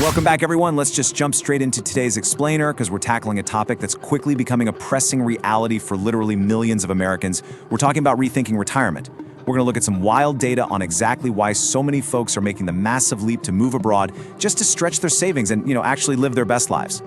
Welcome back, everyone. Let's just jump straight into today's explainer because we're tackling a topic that's quickly becoming a pressing reality for literally millions of Americans. We're talking about rethinking retirement. We're going to look at some wild data on exactly why so many folks are making the massive leap to move abroad just to stretch their savings and, actually live their best lives.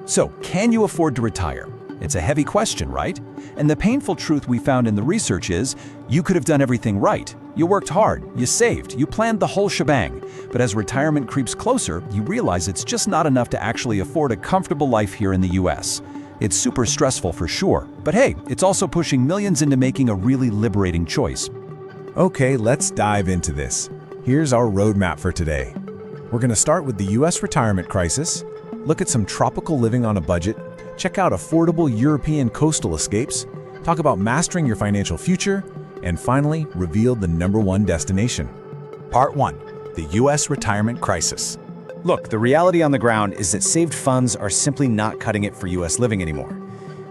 So, can you afford to retire? It's a heavy question, right? And the painful truth we found in the research is, you could have done everything right. You worked hard, you saved, you planned the whole shebang. But as retirement creeps closer, you realize it's just not enough to actually afford a comfortable life here in the US. It's super stressful for sure, but hey, it's also pushing millions into making a really liberating choice. Okay, let's dive into this. Here's our roadmap for today. We're going to start with the US retirement crisis, look at some tropical living on a budget, check out affordable European coastal escapes, talk about mastering your financial future, and finally, reveal the #1 destination. Part 1. The U.S. Retirement Crisis. Look, the reality on the ground is that saved funds are simply not cutting it for US living anymore.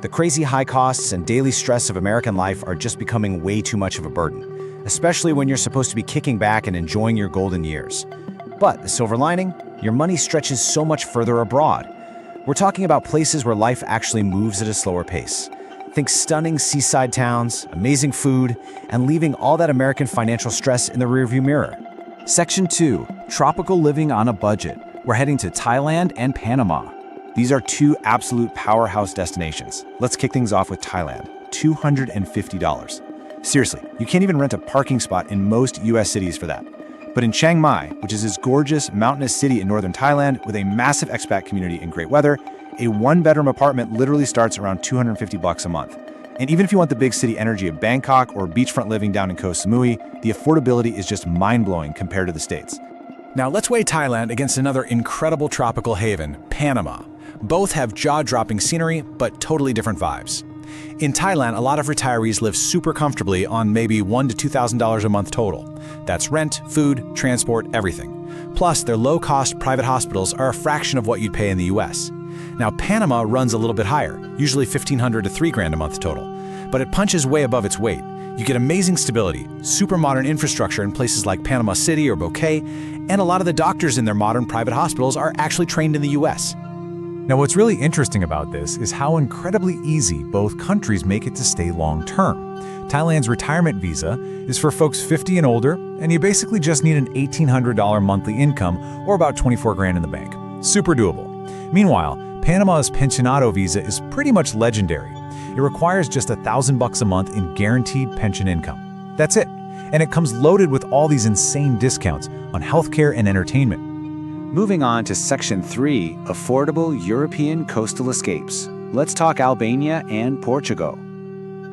The crazy high costs and daily stress of American life are just becoming way too much of a burden, especially when you're supposed to be kicking back and enjoying your golden years. But the silver lining? Your money stretches so much further abroad. We're talking about places where life actually moves at a slower pace. Think stunning seaside towns, amazing food, and leaving all that American financial stress in the rearview mirror. Section 2. Tropical living on a budget. We're heading to Thailand and Panama. These are two absolute powerhouse destinations. Let's kick things off with Thailand. $250. Seriously, you can't even rent a parking spot in most US cities for that. But in Chiang Mai, which is this gorgeous mountainous city in northern Thailand with a massive expat community and great weather, a one-bedroom apartment literally starts around $250 a month. And even if you want the big city energy of Bangkok or beachfront living down in Koh Samui, the affordability is just mind-blowing compared to the States. Now let's weigh Thailand against another incredible tropical haven, Panama. Both have jaw-dropping scenery, but totally different vibes. In Thailand, a lot of retirees live super comfortably on maybe $1,000 to $2,000 a month total. That's rent, food, transport, everything. Plus, their low-cost private hospitals are a fraction of what you'd pay in the US. Now, Panama runs a little bit higher, usually $1,500 to $3,000 a month total, but it punches way above its weight. You get amazing stability, super modern infrastructure in places like Panama City or Bokeh, and a lot of the doctors in their modern private hospitals are actually trained in the US. Now, what's really interesting about this is how incredibly easy both countries make it to stay long-term. Thailand's retirement visa is for folks 50 and older, and you basically just need an $1,800 monthly income or about $24,000 in the bank. Super doable. Meanwhile, Panama's pensionado visa is pretty much legendary. It requires just $1,000 a month in guaranteed pension income. That's it. And it comes loaded with all these insane discounts on healthcare and entertainment. Moving on to Section 3, Affordable European Coastal Escapes. Let's talk Albania and Portugal.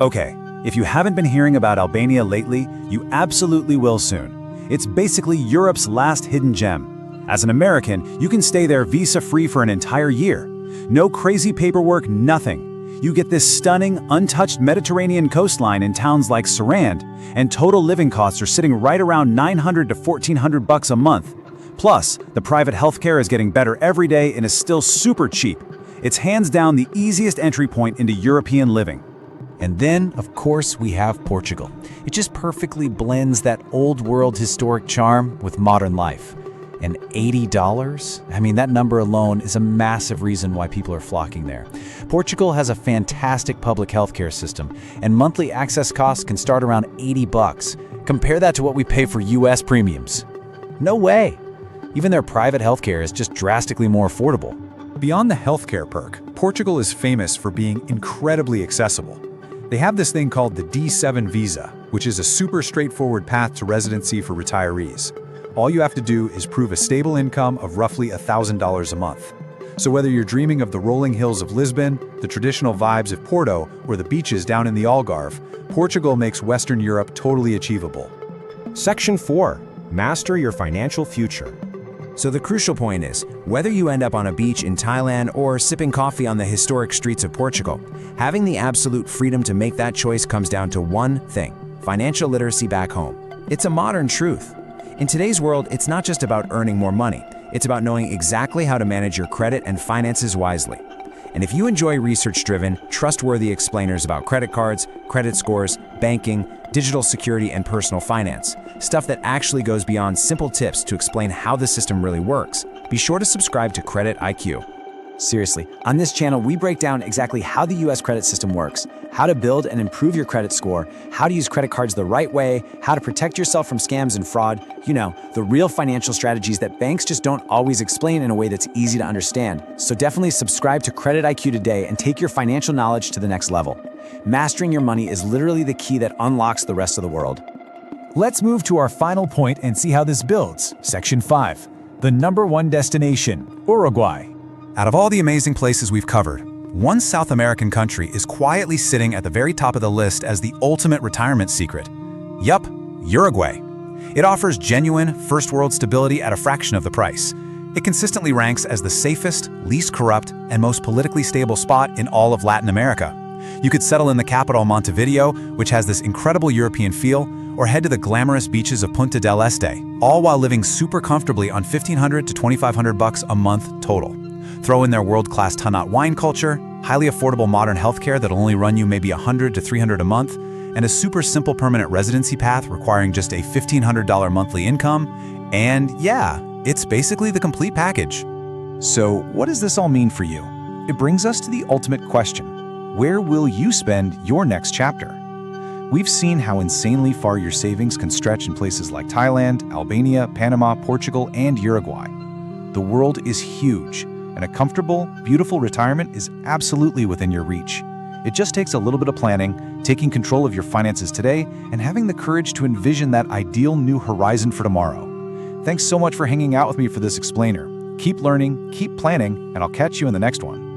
Okay, if you haven't been hearing about Albania lately, you absolutely will soon. It's basically Europe's last hidden gem. As an American, you can stay there visa-free for an entire year. No crazy paperwork, nothing. You get this stunning, untouched Mediterranean coastline in towns like Sarand, and total living costs are sitting right around $900 to $1,400 a month. Plus, the private healthcare is getting better every day and is still super cheap. It's hands down the easiest entry point into European living. And then, of course, we have Portugal. It just perfectly blends that old world historic charm with modern life. And $80? I mean, that number alone is a massive reason why people are flocking there. Portugal has a fantastic public healthcare system, and monthly access costs can start around $80. Compare that to what we pay for US premiums. No way! Even their private healthcare is just drastically more affordable. Beyond the healthcare perk, Portugal is famous for being incredibly accessible. They have this thing called the D7 visa, which is a super straightforward path to residency for retirees. All you have to do is prove a stable income of roughly $1,000 a month. So whether you're dreaming of the rolling hills of Lisbon, the traditional vibes of Porto, or the beaches down in the Algarve, Portugal makes Western Europe totally achievable. Section 4. Master your financial future. So the crucial point is, whether you end up on a beach in Thailand or sipping coffee on the historic streets of Portugal, having the absolute freedom to make that choice comes down to one thing: financial literacy back home. It's a modern truth. In today's world, it's not just about earning more money. It's about knowing exactly how to manage your credit and finances wisely. And if you enjoy research-driven, trustworthy explainers about credit cards, credit scores, banking, digital security, and personal finance, stuff that actually goes beyond simple tips to explain how the system really works, Be sure to subscribe to Credit IQ. Seriously, on this channel, we break down exactly how the US credit system works, how to build and improve your credit score, how to use credit cards the right way, how to protect yourself from scams and fraud, the real financial strategies that banks just don't always explain in a way that's easy to understand. So definitely subscribe to Credit IQ today and take your financial knowledge to the next level. Mastering your money is literally the key that unlocks the rest of the world. Let's move to our final point and see how this builds. Section 5. The number one destination, Uruguay. Out of all the amazing places we've covered, one South American country is quietly sitting at the very top of the list as the ultimate retirement secret. Yup, Uruguay. It offers genuine, first-world stability at a fraction of the price. It consistently ranks as the safest, least corrupt, and most politically stable spot in all of Latin America. You could settle in the capital Montevideo, which has this incredible European feel, or head to the glamorous beaches of Punta del Este, all while living super comfortably on $1,500 to $2,500 a month total. Throw in their world-class Tanat wine culture, highly affordable modern healthcare that'll only run you maybe $100 to $300 a month, and a super simple permanent residency path requiring just a $1,500 monthly income, and yeah, it's basically the complete package. So what does this all mean for you? It brings us to the ultimate question. Where will you spend your next chapter? We've seen how insanely far your savings can stretch in places like Thailand, Albania, Panama, Portugal, and Uruguay. The world is huge, and a comfortable, beautiful retirement is absolutely within your reach. It just takes a little bit of planning, taking control of your finances today, and having the courage to envision that ideal new horizon for tomorrow. Thanks so much for hanging out with me for this explainer. Keep learning, keep planning, and I'll catch you in the next one.